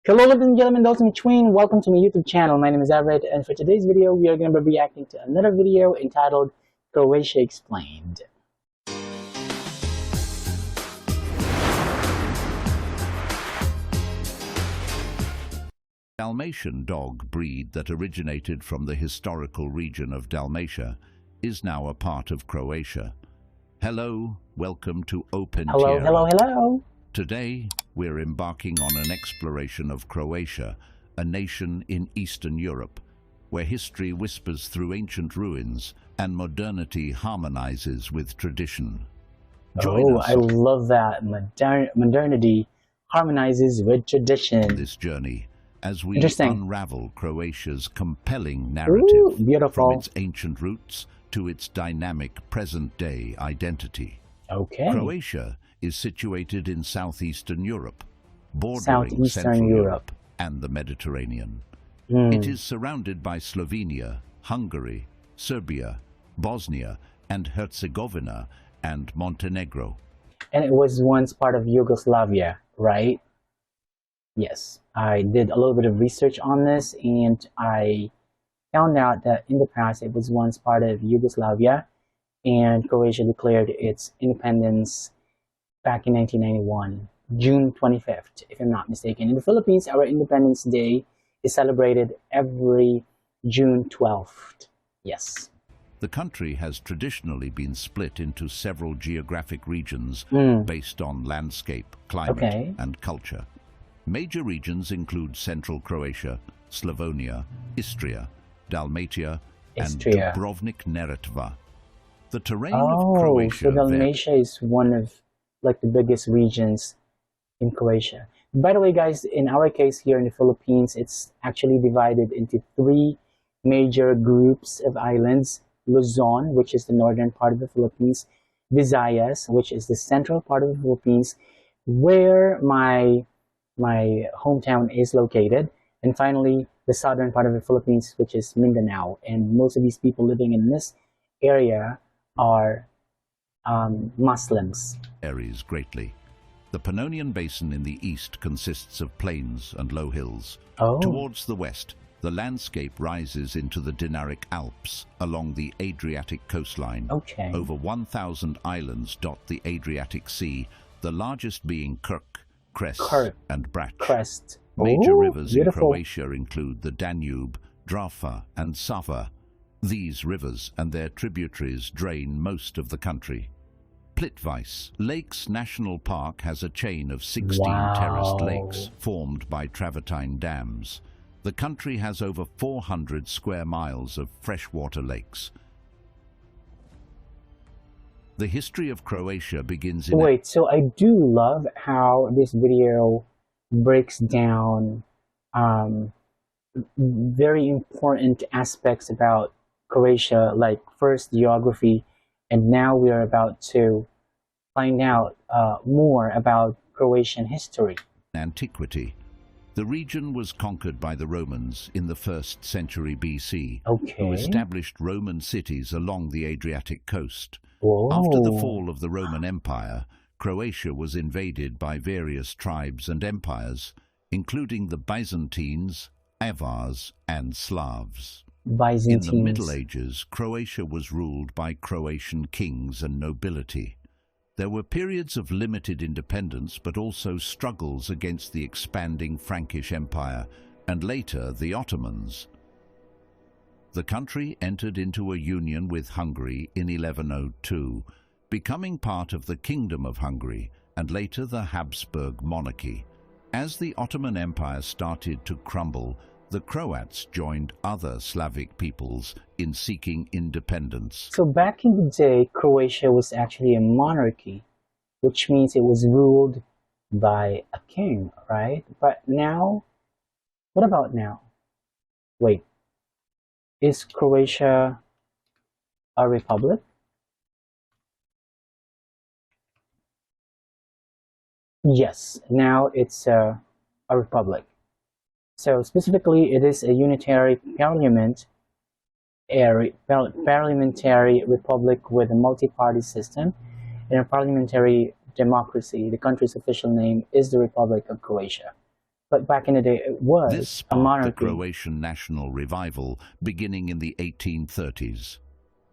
Hello ladies and gentlemen, those in between, welcome to my YouTube channel. My name is Everett, and for today's video we are going to be reacting to another video entitled Croatia Explained. Dalmatian dog breed that originated from the historical region of Dalmatia is now a part of Croatia. Hello, welcome to Open Hello, Tierra. hello. Today, we're embarking on an exploration of Croatia, a nation in Eastern Europe, where history whispers through ancient ruins and modernity harmonizes with tradition. Join us I love that. Modernity harmonizes with tradition. on this journey as we Interesting. unravel Croatia's compelling narrative Ooh, beautiful. from its ancient roots to its dynamic present-day identity. Okay. Croatia is situated in southeastern Europe, bordering Southeastern Central Europe. and the Mediterranean. Mm. It is surrounded by Slovenia, Hungary, Serbia, Bosnia and Herzegovina, and Montenegro. And it was once part of Yugoslavia, right? Yes, I did a little bit of research on this, and I found out that in the past it was once part of Yugoslavia, and Croatia declared its independence back in 1991, June 25th, if I'm not mistaken. In the Philippines, our Independence Day is celebrated every June 12th. Yes. The country has traditionally been split into several geographic regions based on landscape, climate, and culture. Major regions include Central Croatia, Slavonia, Istria, Dalmatia, and Dubrovnik-Neretva. The terrain of Croatia so Dalmatia is one of the biggest regions in Croatia. By the way, guys, in our case here in the Philippines, it's actually divided into three major groups of islands. Luzon, which is the northern part of the Philippines, Visayas, which is the central part of the Philippines, where my hometown is located, and finally the southern part of the Philippines, which is Mindanao. And most of these people living in this area are Muslims. Varies greatly. The Pannonian Basin in the east consists of plains and low hills. Towards the west, the landscape rises into the Dinaric Alps along the Adriatic coastline. Over 1,000 islands dot the Adriatic Sea, the largest being Krk, Cres, and Brač. Major rivers in Croatia include the Danube, Drava, and Sava. These rivers and their tributaries drain most of the country. Plitvice Lakes National Park has a chain of 16 terraced lakes formed by travertine dams. The country has over 400 square miles of freshwater lakes. The history of Croatia begins in... Wait, so I do love how this video breaks down very important aspects about Croatia, like first geography, and now we are about to find out more about Croatian history. Antiquity. The region was conquered by the Romans in the 1st century BC, who established Roman cities along the Adriatic coast. After the fall of the Roman Empire, Croatia was invaded by various tribes and empires, including the Byzantines, Avars, and Slavs. In the Middle Ages, Croatia was ruled by Croatian kings and nobility. There were periods of limited independence, but also struggles against the expanding Frankish Empire, and later the Ottomans. The country entered into a union with Hungary in 1102, becoming part of the Kingdom of Hungary, and later the Habsburg monarchy. As the Ottoman Empire started to crumble, the Croats joined other Slavic peoples in seeking independence. So back in the day, Croatia was actually a monarchy, which means it was ruled by a king, right? But now, what about now? Wait, is Croatia a republic? Yes, now it's a republic. So specifically, it is a unitary parliamentary republic with a multi-party system and a parliamentary democracy. The country's official name is the Republic of Croatia. but back in the day it was this a sparked monarchy. the Croatian national revival beginning in the 1830s.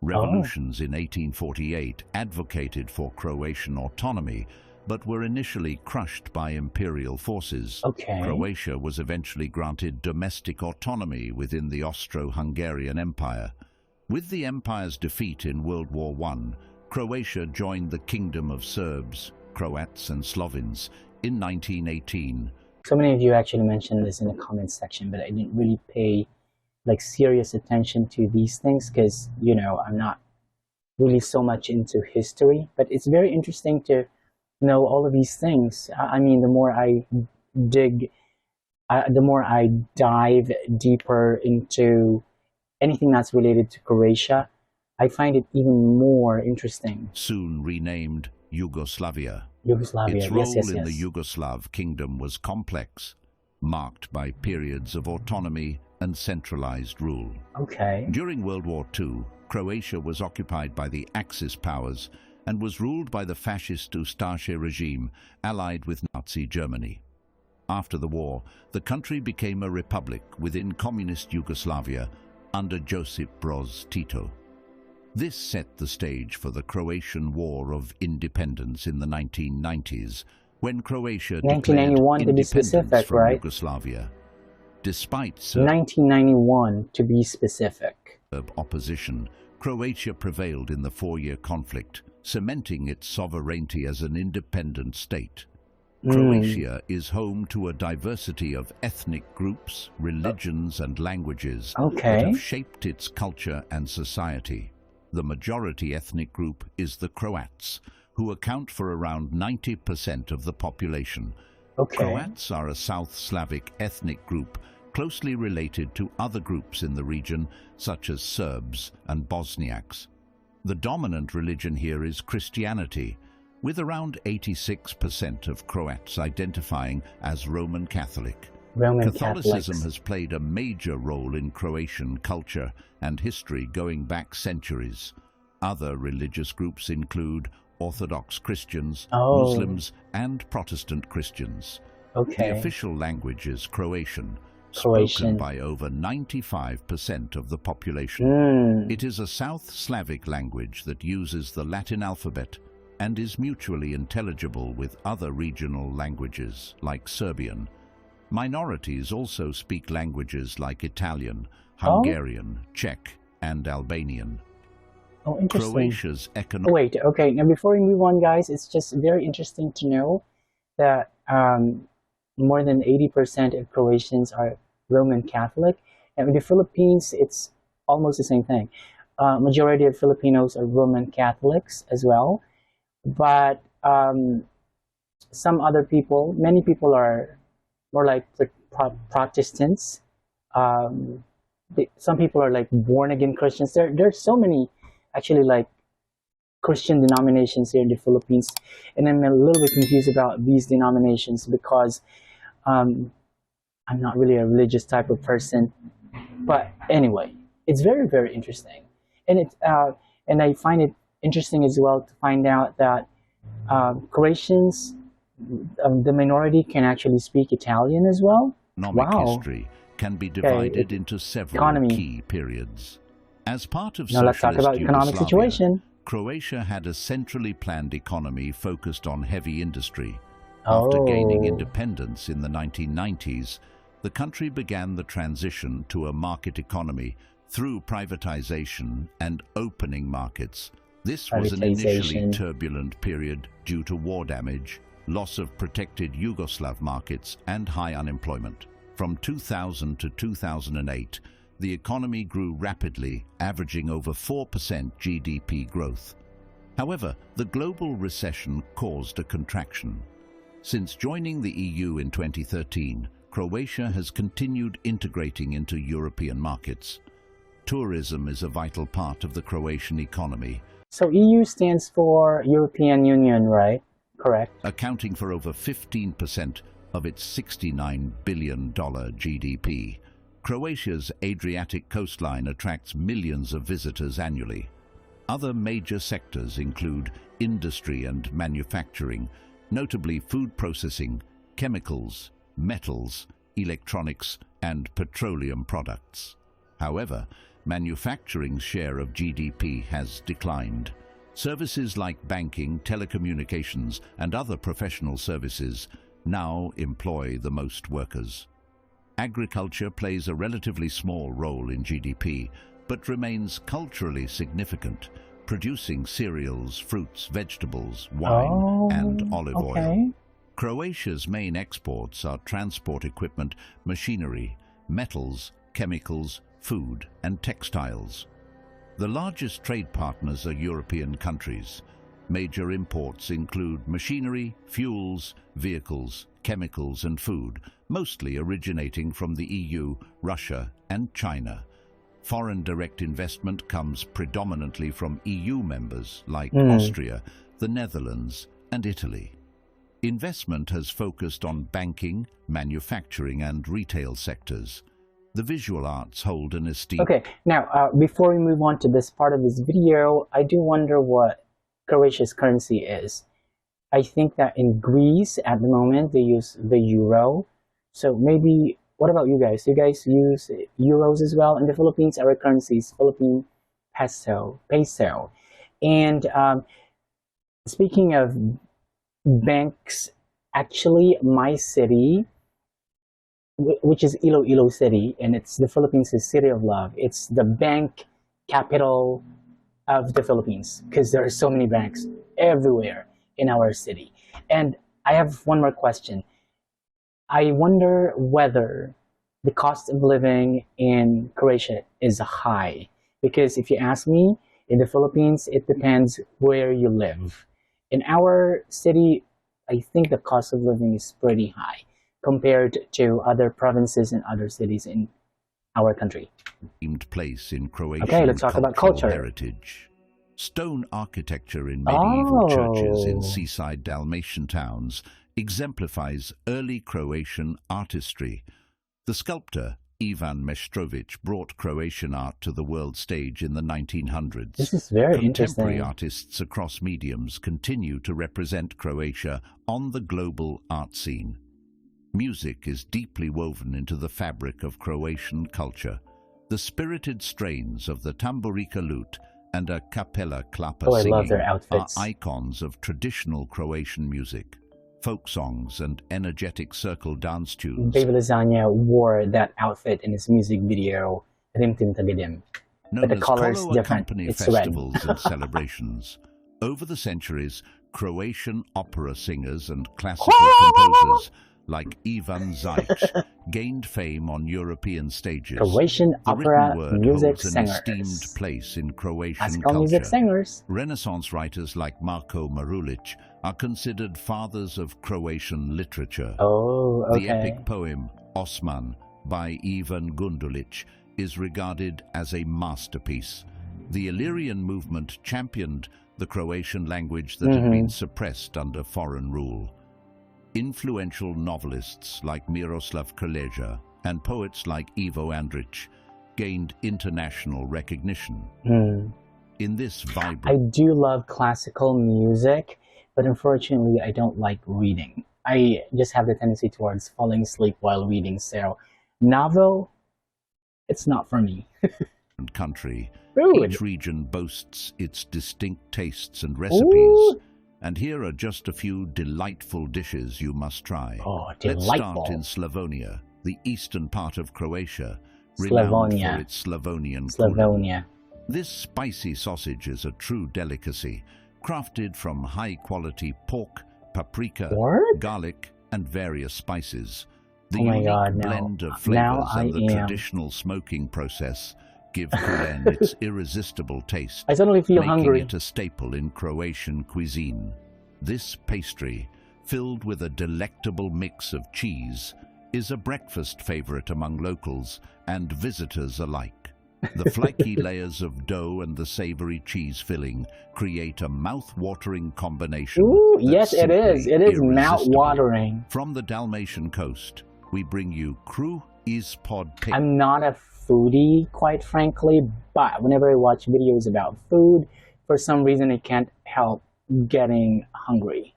Revolutions in 1848 advocated for Croatian autonomy, but were initially crushed by imperial forces. Croatia was eventually granted domestic autonomy within the Austro-Hungarian Empire. With the empire's defeat in World War I, Croatia joined the Kingdom of Serbs, Croats and Slovenes in 1918. So many of you actually mentioned this in the comments section, but I didn't really pay like serious attention to these things because, you know, I'm not really so much into history, but it's very interesting to know all of these things. I mean, the more I dig, the more I dive deeper into anything that's related to Croatia, I find it even more interesting. Soon renamed Yugoslavia. Yugoslavia, its role yes. in the Yugoslav kingdom was complex, marked by periods of autonomy and centralized rule. During World War II, Croatia was occupied by the Axis powers and was ruled by the fascist Ustaše regime allied with Nazi Germany. After the war, the country became a republic within communist Yugoslavia under Josip Broz Tito. This set the stage for the Croatian War of Independence in the 1990s, when Croatia declared independence from Yugoslavia. Despite 1991, to be specific, opposition, Croatia prevailed in the four-year conflict, cementing its sovereignty as an independent state. Croatia is home to a diversity of ethnic groups, religions and languages that have shaped its culture and society. The majority ethnic group is the Croats, who account for around 90% of the population. Croats are a South Slavic ethnic group closely related to other groups in the region, such as Serbs and Bosniaks. The dominant religion here is Christianity, with around 86% of Croats identifying as Roman Catholic. Catholicism has played a major role in Croatian culture and history going back centuries. Other religious groups include Orthodox Christians, Muslims, and Protestant Christians. The official language is Croatian, spoken by over 95% of the population. It is a South Slavic language that uses the Latin alphabet and is mutually intelligible with other regional languages like Serbian. Minorities also speak languages like Italian, Hungarian, Czech, and Albanian. Interesting. Croatia's economic... Wait, okay, now before we move on, guys, it's just very interesting to know that more than 80% of Croatians are Roman Catholic, and in the Philippines, it's almost the same thing. Majority of Filipinos are Roman Catholics as well, but some other people, many people are more like Protestants. Some people are like born-again Christians. There's so many actually like Christian denominations here in the Philippines, and I'm a little bit confused about these denominations because I'm not really a religious type of person. But anyway, it's very, very interesting, and and I find it interesting as well to find out that Croatians, the minority, can actually speak Italian as well. Economic history can be divided into several key periods. As part of socialist Yugoslavia, Croatia had a centrally planned economy focused on heavy industry. After gaining independence in the 1990s, the country began the transition to a market economy through privatization and opening markets. This was an initially turbulent period due to war damage, loss of protected Yugoslav markets, and high unemployment. From 2000 to 2008, the economy grew rapidly, averaging over 4% GDP growth. However, the global recession caused a contraction. Since joining the EU in 2013, Croatia has continued integrating into European markets. Tourism is a vital part of the Croatian economy. So EU stands for European Union, right? Correct. Accounting for over 15% of its $69 billion GDP. Croatia's Adriatic coastline attracts millions of visitors annually. Other major sectors include industry and manufacturing, notably food processing, chemicals, metals, electronics, and petroleum products. However, manufacturing's share of GDP has declined. Services like banking, telecommunications, and other professional services now employ the most workers. Agriculture plays a relatively small role in GDP, but remains culturally significant, producing cereals, fruits, vegetables, wine, and olive oil. Croatia's main exports are transport equipment, machinery, metals, chemicals, food, and textiles. The largest trade partners are European countries. Major imports include machinery, fuels, vehicles, chemicals, and food, mostly originating from the EU, Russia, and China. Foreign direct investment comes predominantly from EU members like Austria, the Netherlands, and Italy. Investment has focused on banking, manufacturing, and retail sectors. The visual arts hold an esteem. Okay, now before we move on to this part of this video, I do wonder what Croatia's currency is. I think that in Greece at the moment they use the euro. So maybe, what about you guys? Do you guys use euros as well? In the Philippines, our currency is Philippine peso. And speaking of banks, actually my city, which is Iloilo City, and it's the Philippines' city of love. It's the bank capital of the Philippines because there are so many banks everywhere in our city. And I have one more question. I wonder whether the cost of living in Croatia is high, because if you ask me, in the Philippines, it depends where you live. In our city, I think the cost of living is pretty high compared to other provinces and other cities in our country. Place in Croatian okay, let's talk about culture. Heritage. Stone architecture in medieval churches in seaside Dalmatian towns exemplifies early Croatian artistry. The sculptor Ivan Meštrović brought Croatian art to the world stage in the 1900s. This is very Contemporary interesting. artists across mediums continue to represent Croatia on the global art scene. Music is deeply woven into the fabric of Croatian culture. The spirited strains of the tamburica lute and a capella klapa singing are icons of traditional Croatian music. Folk songs and energetic circle dance tunes. Baby Lasagna wore that outfit in his music video, Rim Tim Tagidim. But the color is different. It's festivals red. and celebrations. Over the centuries, Croatian opera singers and classical composers like Ivan Zajc gained fame on European stages. Croatian opera music holds singers. An esteemed place in Croatian Classical culture. music singers. Renaissance writers like Marko Marulić are considered fathers of Croatian literature. Oh, okay. The epic poem Osman by Ivan Gundulić is regarded as a masterpiece. The Illyrian movement championed the Croatian language that had been suppressed under foreign rule. Influential novelists like Miroslav Krleja and poets like Ivo Andrić gained international recognition. In this vibrant... I do love classical music, but unfortunately I don't like reading. I just have the tendency towards falling asleep while reading, so novel, it's not for me. country. Food. Each region boasts its distinct tastes and recipes. Ooh. And here are just a few delightful dishes you must try. Oh, Let's delightful. start in Slavonia, the eastern part of Croatia, Slavonia. renowned for its Slavonian Slavonia. food. This spicy sausage is a true delicacy, crafted from high-quality pork, paprika, garlic, and various spices. The unique blend of flavors and the traditional smoking process give Cuisine its irresistible taste, I suddenly feel making hungry. it a staple in Croatian cuisine. This pastry, filled with a delectable mix of cheese, is a breakfast favorite among locals and visitors alike. The flaky layers of dough and the savory cheese filling create a mouth-watering combination. Ooh, yes, it is. It is mouth-watering. From the Dalmatian coast, we bring you Cru Ispod Pig. I'm not a foodie, quite frankly, but whenever I watch videos about food, for some reason I can't help getting hungry.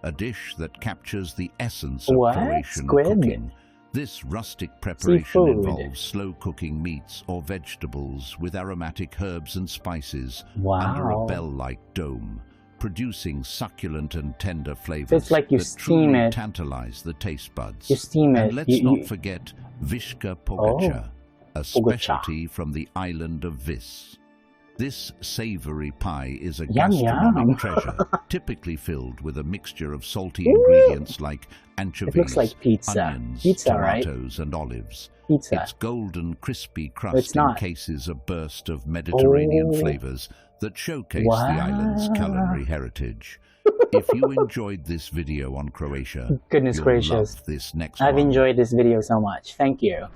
a dish that captures the essence of What? Croatian Squid? cooking. This rustic preparation Seafood. involves slow-cooking meats or vegetables with aromatic herbs and spices under a Wow. bell-like dome, producing succulent and tender flavors So it's like you that steam truly it. tantalize the taste buds. You steam And it. let's You- not forget Viška pogača, a specialty from the island of Vis. This savory pie is a Yum, gastronomic yum. treasure, typically filled with a mixture of salty ingredients like anchovies, It looks like pizza. onions, Pizza, right? tomatoes, and olives. Pizza. Its golden, crispy It's crust not. encases a burst of Mediterranean Oh. flavors that showcase Wow. the island's culinary heritage. If you enjoyed this video on Croatia, Goodness you'll gracious. love this next I've one. enjoyed this video so much. Thank you.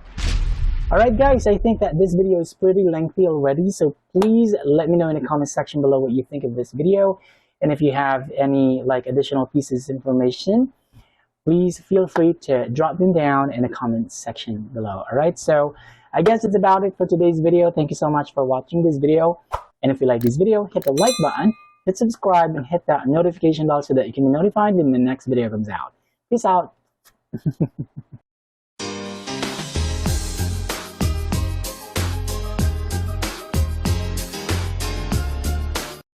Alright guys, I think that this video is pretty lengthy already, so please let me know in the comment section below what you think of this video. And if you have any additional pieces of information, please feel free to drop them down in the comment section below. Alright, so I guess that's about it for today's video. Thank you so much for watching this video. And if you like this video, hit the like button, hit subscribe, and hit that notification bell so that you can be notified when the next video comes out. Peace out.